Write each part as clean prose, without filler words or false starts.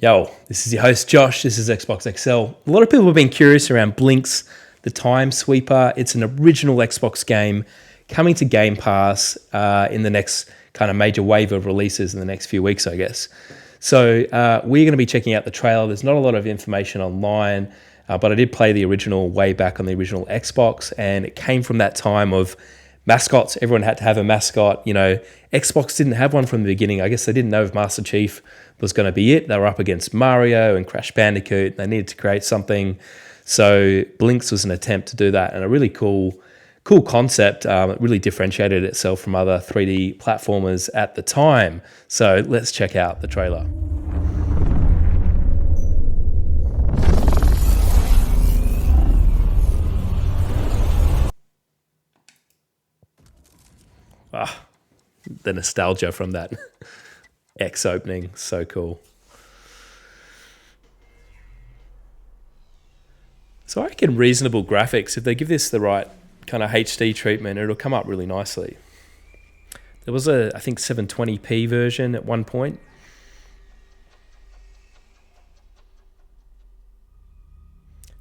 Yo, this is your host Josh. This is Xbox XL. A lot of people have been curious around Blinx, the Time Sweeper. It's an original Xbox game coming to Game Pass in the next kind of major wave of releases in the next few weeks, I guess. So we're going to be checking out the trailer. There's not a lot of information online, but I did play the original way back on the original Xbox, and it came from that time of mascots. Everyone had to have a mascot. You know, Xbox didn't have one from the beginning. I guess they didn't know if Master Chief was going to be it. They were up against Mario and Crash Bandicoot. They needed to create something. So Blinx was an attempt to do that, and a really cool concept. It really differentiated itself from other 3D platformers at the time. So let's check out the trailer. The nostalgia from that X opening, so cool. So I reckon reasonable graphics, if they give this the right kind of HD treatment, it'll come up really nicely. There was I think 720p version at one point.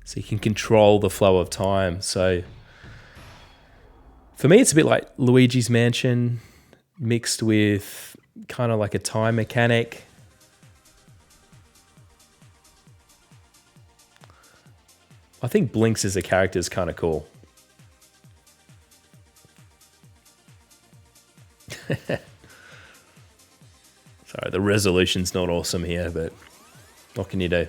So you can control the flow of time. So for me, it's a bit like Luigi's Mansion mixed with kind of like a time mechanic. I think Blinx as a character is kind of cool. Sorry, the resolution's not awesome here, but what can you do?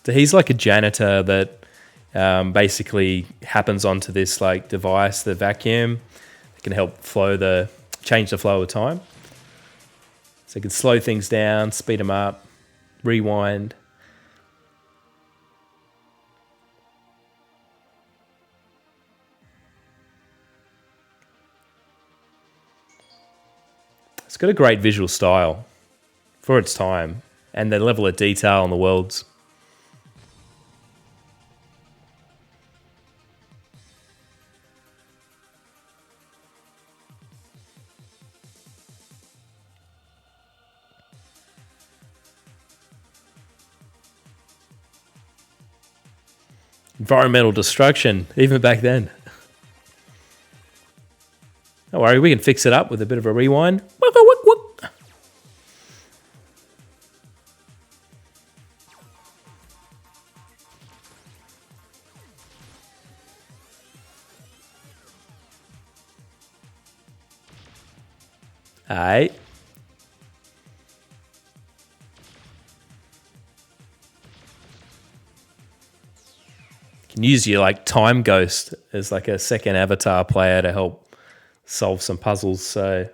So he's like a janitor that basically happens onto this like device, the vacuum, that can help change the flow of time. So it can slow things down, speed them up, rewind. It's got a great visual style for its time, and the level of detail on the worlds. Environmental destruction, even back then. Don't worry, we can fix it up with a bit of a rewind. Alright. You can use your like time ghost as like a second avatar player to help solve some puzzles. So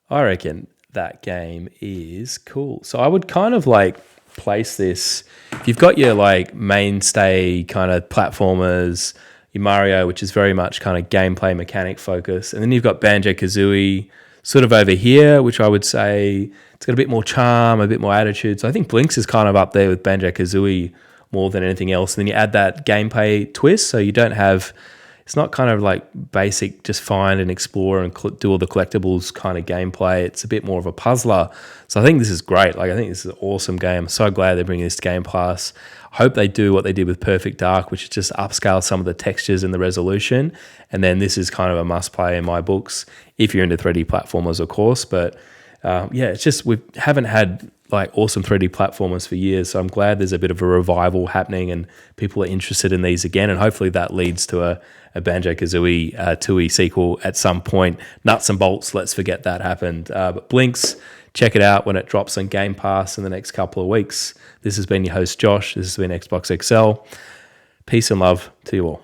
I reckon that game is cool. So I would kind of like place this, if you've got your like mainstay kind of platformers, your Mario, which is very much kind of gameplay mechanic focus, and then you've got Banjo-Kazooie sort of over here, which I would say it's got a bit more charm, a bit more attitude. So I think Blinx is kind of up there with Banjo-Kazooie more than anything else. And then you add that gameplay twist, so you don't have, it's not kind of like basic just find and explore and do all the collectibles kind of gameplay. It's a bit more of a puzzler. So I think this is great. Like, I think this is an awesome game. I'm so glad they're bringing this to Game Pass. I hope they do what they did with Perfect Dark, which is just upscale some of the textures and the resolution. And then this is kind of a must play in my books if you're into 3D platformers, of course. But it's just, we haven't had like awesome 3D platformers for years. So I'm glad there's a bit of a revival happening and people are interested in these again. And hopefully that leads to a Banjo-Kazooie 2E sequel at some point. Nuts and bolts, let's forget that happened. But Blinx, check it out when it drops on Game Pass in the next couple of weeks. This has been your host, Josh. This has been Xbox XL. Peace and love to you all.